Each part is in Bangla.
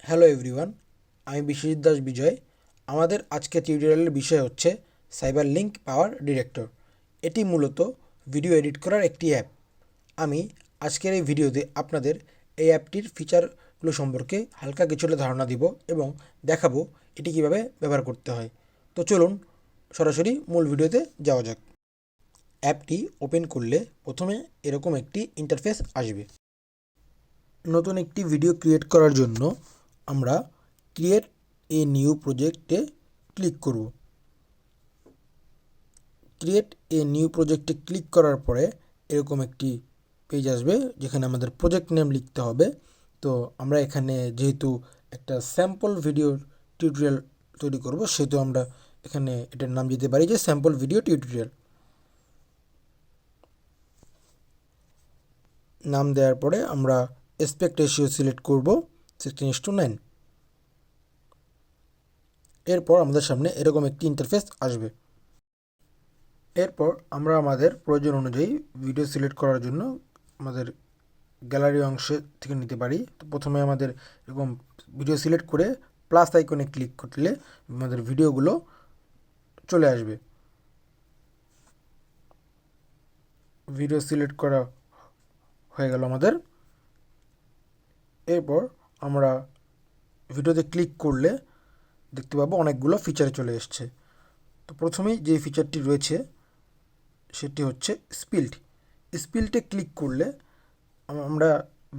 হ্যালো এভরিওয়ান, আমি বিশ্বজিৎ দাস বিজয়। আমাদের আজকের টিউটোরিয়ালের বিষয় হচ্ছে সাইবার লিঙ্ক পাওয়ার ডিরেক্টর। এটি মূলত ভিডিও এডিট করার একটি অ্যাপ। আমি আজকের এই ভিডিওতে আপনাদের এই অ্যাপটির ফিচারগুলো সম্পর্কে হালকা কিছুটা ধারণা দিব এবং দেখাবো এটি কিভাবে ব্যবহার করতে হয়। তো চলুন সরাসরি মূল ভিডিওতে যাওয়া যাক। অ্যাপটি ওপেন করলে প্রথমে এরকম একটি ইন্টারফেস আসবে। নতুন একটি ভিডিও ক্রিয়েট করার জন্য আমরা ক্রিয়েট এ নিউ প্রজেক্টে ক্লিক করব। ক্রিয়েট এ নিউ প্রজেক্টে ক্লিক করার পরে এরকম একটি পেজ আসবে যেখানে আমাদের প্রজেক্ট নেম লিখতে হবে। তো আমরা এখানে যেহেতু একটা স্যাম্পল ভিডিও টিউটোরিয়াল তৈরি করব, সেহেতু আমরা এখানে এটার নাম দিতে পারি যে স্যাম্পল ভিডিও টিউটোরিয়াল। নাম দেওয়ার পরে আমরা অ্যাসপেক্ট রেশিও সিলেক্ট করব 16:9। এরপর আমাদের সামনে এরকম একটি ইন্টারফেস আসবে। এরপর আমরা আমাদের প্রয়োজন অনুযায়ী ভিডিও সিলেক্ট করার জন্য আমাদের গ্যালারি অংশ থেকে নিতে পারি। তো প্রথমে আমাদের এরকম ভিডিও সিলেক্ট করে প্লাস আইকনে ক্লিক করলে আমাদের ভিডিওগুলো চলে আসবে। ভিডিও সিলেক্ট করা হয়ে গেল আমাদের। এরপর আমরা ভিডিওতে ক্লিক করলে দেখতে পাবো অনেকগুলো ফিচার চলে এসছে। তো প্রথমেই যে ফিচারটি রয়েছে সেটি হচ্ছে স্পিল্টে ক্লিক করলে আমরা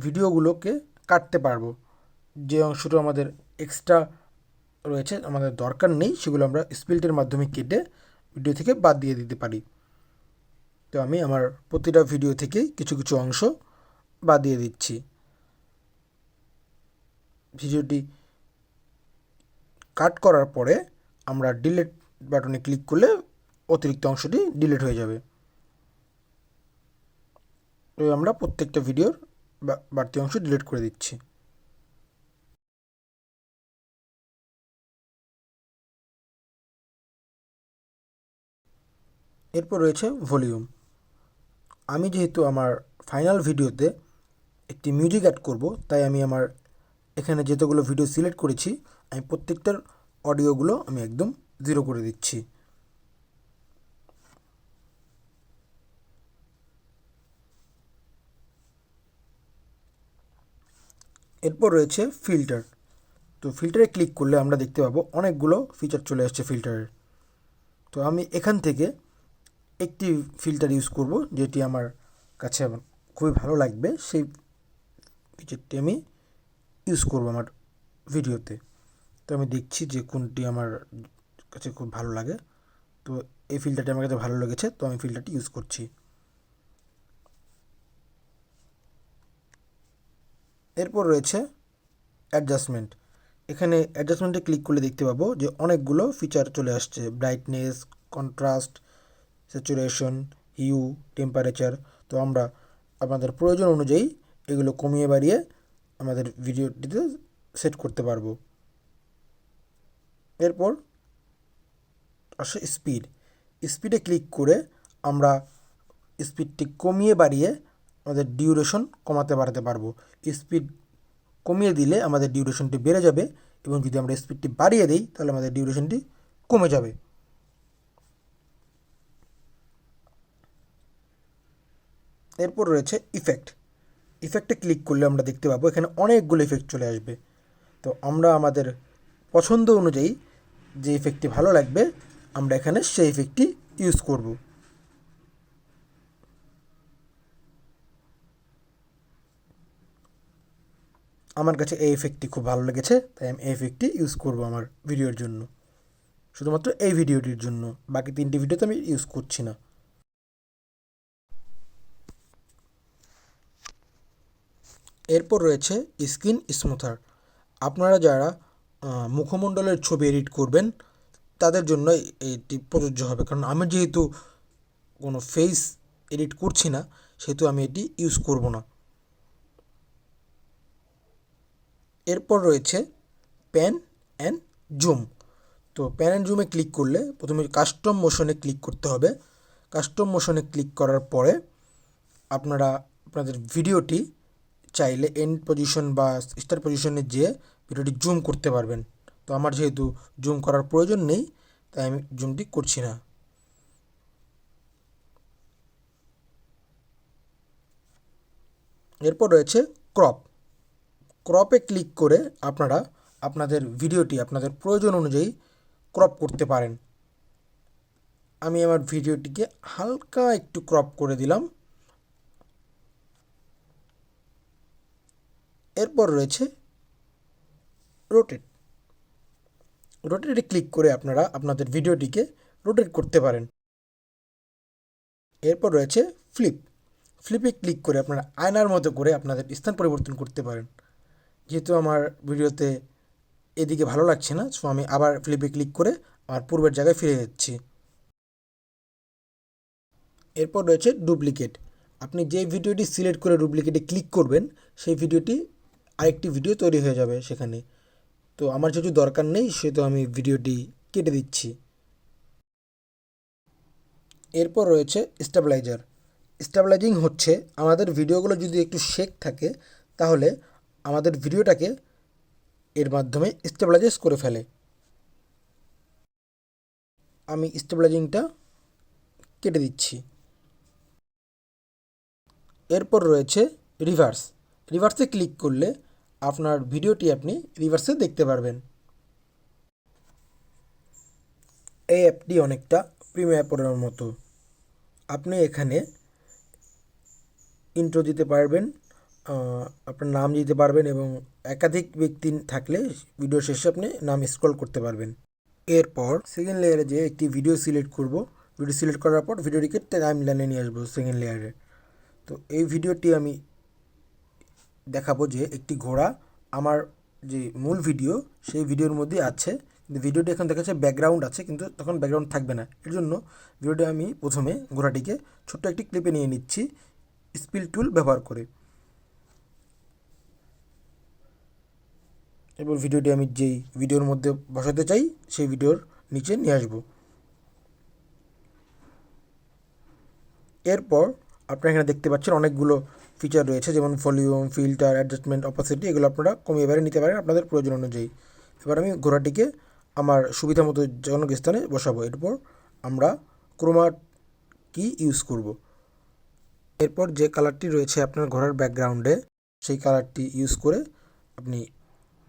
ভিডিওগুলোকে কাটতে পারবো। যে অংশটা আমাদের এক্সট্রা রয়েছে, আমাদের দরকার নেই, সেগুলো আমরা স্পিল্টের মাধ্যমে কেটে ভিডিও থেকে বাদ দিয়ে দিতে পারি। তো আমি আমার প্রতিটা ভিডিও থেকে কিছু কিছু অংশ বাদ দিয়ে দিচ্ছি। ভিডিওটি কাট করার পরে আমরা ডিলিট বাটনে ক্লিক করলে অতিরিক্ত অংশটি ডিলিট হয়ে যাবে। তো আমরা প্রত্যেকটা ভিডিওর বাড়তি অংশ ডিলিট করে দিচ্ছি। এরপর রয়েছে ভলিউম। আমি যেহেতু আমার ফাইনাল ভিডিওতে একটি মিউজিক অ্যাড করব, তাই আমি আমার এখানে যতগুলো ভিডিও সিলেক্ট করেছি আমি প্রত্যেকটার অডিওগুলো আমি একদম 0 করে দিচ্ছি। এরপর রয়েছে ফিল্টার। তো ফিল্টারে ক্লিক করলে আমরা দেখতে পাবো অনেকগুলো ফিচার চলে আসছে ফিল্টারের। তো আমি এখান থেকে একটি ফিল্টার ইউজ করব যেটি আমার কাছে খুবই ভালো লাগবে, সেই ফিচারটি আমি ইউজ করব আমার ভিডিওতে। তো আমি দেখছি যে কোনটি আমার কাছে খুব ভালো লাগে। তো এই ফিল্টারটি আমার কাছে ভালো লেগেছে, তো আমি ফিল্টারটি ইউজ করছি। এরপর রয়েছে অ্যাডজাস্টমেন্ট। এখানে অ্যাডজাস্টমেন্টে ক্লিক করলে দেখতে পাবো যে অনেকগুলো ফিচার চলে আসছে: brightness, contrast, saturation, hue, temperature. তো আমরা আমাদের প্রয়োজন অনুযায়ী এগুলো কমিয়ে বাড়িয়ে আমাদের ভিডিওটিতে সেট করতে পারবো। এরপর আসে স্পিডে ক্লিক করে আমরা স্পিডটি কমিয়ে বাড়িয়ে আমাদের ডিউরেশন কমাতে বাড়াতে পারবো। স্পিড কমিয়ে দিলে আমাদের ডিউরেশনটি বেড়ে যাবে এবং যদি আমরা স্পিডটি বাড়িয়ে দিই তাহলে আমাদের ডিউরেশনটি কমে যাবে। এরপর রয়েছে ইফেক্টে ক্লিক করলে আমরা দেখতে পাবো এখানে অনেকগুলো ইফেক্ট চলে আসবে। তো আমরা আমাদের পছন্দ অনুযায়ী যে ইফেক্টটি ভালো লাগবে আমরা এখানে সেই ইফেক্টটি ইউজ করব। আমার কাছে এই ইফেক্টটি খুব ভালো লেগেছে, তাই আমি এই ইফেক্টটি ইউজ করব আমার ভিডিওর জন্য, শুধুমাত্র এই ভিডিওটির জন্য। বাকি 3টি ভিডিওতে আমি ইউজ করছি না। এরপর রয়েছে স্ক্রিন স্মুথার। আপনারা যারা মুখমণ্ডলের ছবি এডিট করবেন তাদের জন্য এটি প্রযোজ্য হবে, কারণ আমি যেহেতু কোনো ফেস এডিট করছি না সেহেতু আমি এটি ইউজ করব না। এরপর রয়েছে প্যান অ্যান্ড জুম। তো প্যান অ্যান্ড জুমে ক্লিক করলে প্রথমে কাস্টম মোশনে ক্লিক করতে হবে। কাস্টম মোশনে ক্লিক করার পরে আপনারা আপনাদের ভিডিওটি চাইলে এন্ড পজিশন বা স্টার্ট পজিশনে যেয়ে ভিডিওটি জুম করতে পারবেন। তো আমার যেহেতু জুম করার প্রয়োজন নেই, তাই আমি জুমটি করছি না। এরপর রয়েছে ক্রপ। ক্রপে ক্লিক করে আপনারা আপনাদের ভিডিওটি আপনাদের প্রয়োজন অনুযায়ী ক্রপ করতে পারেন। আমি আমার ভিডিওটিকে হালকা একটু ক্রপ করে দিলাম। এরপর রয়েছে রোটেট। রোটেটে ক্লিক করে আপনারা আপনাদের ভিডিওটিকে রোটেট করতে পারেন। এরপর রয়েছে ফ্লিপ। ফ্লিপে ক্লিক করে আপনারা আয়নার মতো করে আপনাদের স্থান পরিবর্তন করতে পারেন। যেহেতু আমার ভিডিওতে এদিকে ভালো লাগছে না, সো আমি আবার ফ্লিপে ক্লিক করে আমার পূর্বের জায়গায় ফিরে যাচ্ছি। এরপর রয়েছে ডুপ্লিকেট। আপনি যে ভিডিওটি সিলেক্ট করে ডুপ্লিকেটে ক্লিক করবেন, সেই ভিডিওটি আরেকটি ভিডিও তৈরি হয়ে যাবে সেখানে। তো আমার যেহেতু দরকার নেই, সেহেতু আমি ভিডিওটি কেটে দিচ্ছি। এরপর রয়েছে স্টেবিলাইজার। স্টেবিলাইজিং হচ্ছে আমাদের ভিডিওগুলো যদি একটু শেক থাকে, তাহলে আমাদের ভিডিওটাকে এর মাধ্যমে স্টেবিলাইজ করে ফেলে। আমি স্টেবিলাইজিংটা কেটে দিচ্ছি। এরপর রয়েছে রিভার্স। রিভার্সে ক্লিক করলে আপনার ভিডিওটি আপনি রিভার্সে দেখতে পারবেন। এই অ্যাপটি অনেকটা প্রিমিয়ার প্রোর মতো। আপনি এখানে ইন্ট্রো দিতে পারবেন, আপনার নাম দিতে পারবেন এবং একাধিক ব্যক্তি থাকলে ভিডিও শেষে আপনি নাম স্ক্রল করতে পারবেন। এরপর সেকেন্ড লেয়ারে যে একটি ভিডিও সিলেক্ট করব। ভিডিও সিলেক্ট করার পর ভিডিওটিকে টাইম লাইনে নিয়ে আসবো সেকেন্ড লেয়ারে। তো এই ভিডিওটি আমি দেখাবো যে একটি ঘোড়া আমার যে মূল ভিডিও সেই ভিডিওর মধ্যে আছে, কিন্তু ভিডিওটি এখন দেখাচ্ছে ব্যাকগ্রাউন্ড আছে, কিন্তু তখন ব্যাকগ্রাউন্ড থাকবে না। এর জন্য ভিডিওটি আমি প্রথমে ঘোড়াটিকে ছোট্ট একটি ক্লিপে নিয়ে নিচ্ছি স্পিল টুল ব্যবহার করে। এবার ভিডিওটি আমি যেই ভিডিওর মধ্যে বসাতে চাই সেই ভিডিওর নিচে নিয়ে আসবো। এরপর আপনারা এখানে দেখতে পাচ্ছেন অনেকগুলো ফিচার রয়েছে, যেমন ভলিউম, ফিল্টার, অ্যাডজাস্টমেন্ট, অপাসিটি। এগুলো আপনারা কমিয়ে বাড়িয়ে নিতে পারেন আপনাদের প্রয়োজন অনুযায়ী। এবার আমি ঘোড়াটিকে আমার সুবিধা মতো জনক স্থানে বসাবো। এরপর আমরা ক্রোমা কি ইউজ করব। এরপর যে কালারটি রয়েছে আপনার ঘোড়ার ব্যাকগ্রাউন্ডে, সেই কালারটি ইউজ করে আপনি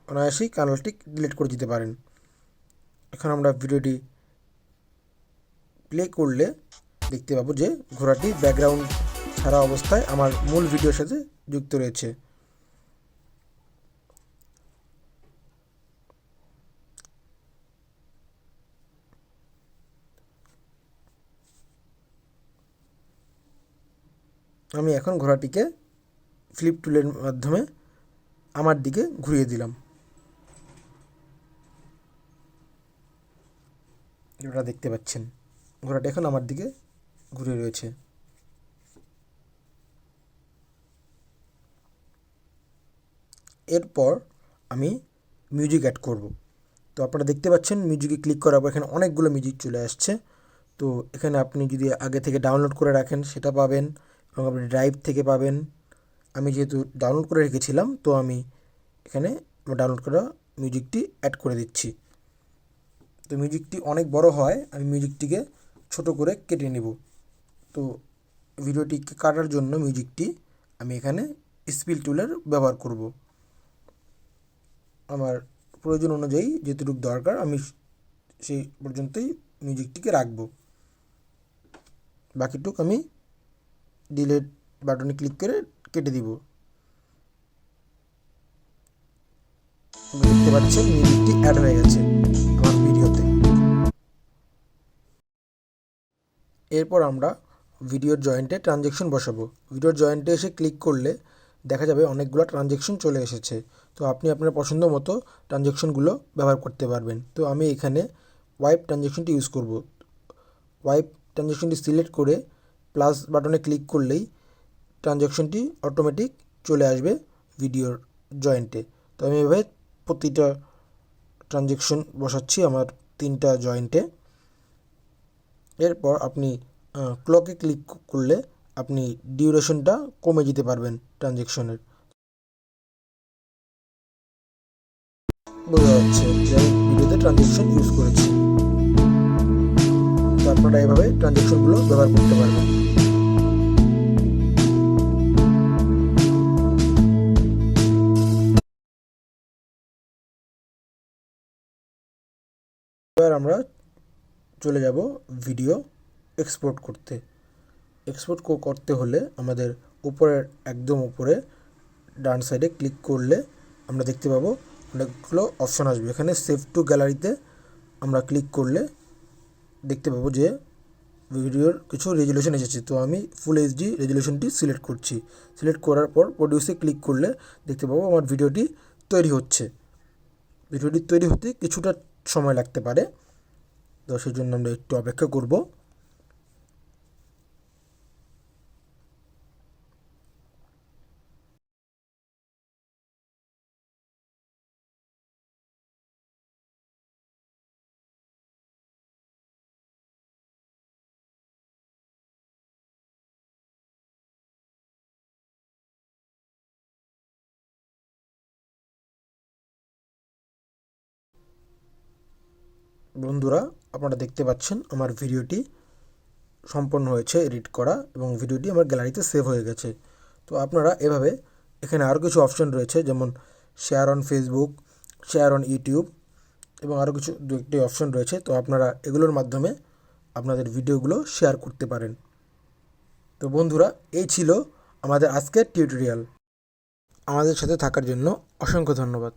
অনায়াসেই কালারটি ডিলিট করে দিতে পারেন। এখন আমরা ভিডিওটি প্লে করলে দেখতে পাবো যে ঘোড়াটি ব্যাকগ্রাউন্ড ছাড়া অবস্থায় আমার মূল ভিডিওর সাথে যুক্ত রয়েছে। আমি এখন ঘোড়াটিকে ফ্লিপ টুলের মাধ্যমে আমার দিকে ঘুরিয়ে দিলাম। এটা দেখতে পাচ্ছেন ঘোড়াটি এখন আমার দিকে ঘুরে রয়েছে। এরপর আমি মিউজিক অ্যাড করব। তো আপনারা দেখতে পাচ্ছেন মিউজিকে ক্লিক করার পর এখানে অনেকগুলো মিউজিক চলে আসছে। তো এখানে আপনি যদি আগে থেকে ডাউনলোড করে রাখেন সেটা পাবেন, এবং আপনি ড্রাইভ থেকে পাবেন। আমি যেহেতু ডাউনলোড করে রেখেছিলাম, তো আমি এখানে ডাউনলোড করা মিউজিকটি অ্যাড করে দিচ্ছি। তো মিউজিকটি অনেক বড় হয়, আমি মিউজিকটিকে ছোট করে কেটে নেব। তো ভিডিওটিকে কাটার জন্য মিউজিকটি আমি এখানে স্পিল টুলের ব্যবহার করব। আমার প্রয়োজন অনুযায়ী যেটুকু দরকার আমি সেই পর্যন্তই মিউজিকটিকে রাখব। বাকিটুক আমি ডিলিট বাটনে ক্লিক করে কেটে দিব। দেখতে পাচ্ছেন মিউজিকটি অ্যাড হয়ে গেছে আমার ভিডিওতে। এরপর আমরা ভিডিওর জয়েন্টে ট্রানজ্যাকশন বসাবো। ভিডিওর জয়েন্টে এসে ক্লিক করলে দেখা যাবে অনেকগুলো ট্রানজ্যাকশন চলে এসেছে। তো আপনি আপনার পছন্দ মতো ট্রানজ্যাকশনগুলো ব্যবহার করতে পারবেন। তো আমি এখানে ওয়াইপ ট্রানজ্যাকশনটি ইউজ করব। ওয়াইপ ট্রানজ্যাকশনটি সিলেক্ট করে প্লাস বাটনে ক্লিক করলেই ট্রানজ্যাকশনটি অটোমেটিক চলে আসবে ভিডিওর জয়েন্টে। তো আমি এভাবে প্রতিটা ট্রানজ্যাকশন বসাচ্ছি আমার 3টা জয়েন্টে। এরপর আপনি ক্লকে ক্লিক করলে আপনি ডিউরেশনটা কমে যেতে পারবেন ট্রানজ্যাকশনের। বোঝা যাচ্ছে যে আমি ভিডিওতে ট্রানজেকশন ইউজ করেছি। তো আপনারা এভাবে ট্রানজেকশনগুলো ব্যবহার করতে পারবেন। এবার আমরা চলে যাব ভিডিও এক্সপোর্ট করতে। এক্সপোর্ট করতে হলে আমাদের উপরের একদম উপরে ডান সাইডে ক্লিক করলে আমরা দেখতে পাবো অনেকগুলো অপশান আসবে। এখানে সেভ টু গ্যালারিতে আমরা ক্লিক করলে দেখতে পাবো যে ভিডিওর কিছু রেজুলেশন এসেছে। তো আমি ফুল এইচডি রেজুলেশনটি সিলেক্ট করছি। সিলেক্ট করার পর প্রডিউসে ক্লিক করলে দেখতে পাবো আমার ভিডিওটি তৈরি হচ্ছে। ভিডিওটি তৈরি হতে কিছুটা সময় লাগতে পারে, তো সেই জন্য আমরা একটু অপেক্ষা করব। বন্ধুরা, আপনারা দেখতে পাচ্ছেন আমার ভিডিওটি সম্পন্ন হয়েছে এডিট করা এবং ভিডিওটি আমার গ্যালারিতে সেভ হয়ে গেছে। তো আপনারা এভাবে এখানে আরও কিছু অপশন রয়েছে, যেমন share on Facebook, share on YouTube এবং আরও কিছু দু একটি অপশন রয়েছে। তো আপনারা এগুলোর মাধ্যমে আপনাদের ভিডিওগুলো শেয়ার করতে পারেন। তো বন্ধুরা, এই ছিল আমাদের আজকের টিউটোরিয়াল। আমাদের সাথে থাকার জন্য অসংখ্য ধন্যবাদ।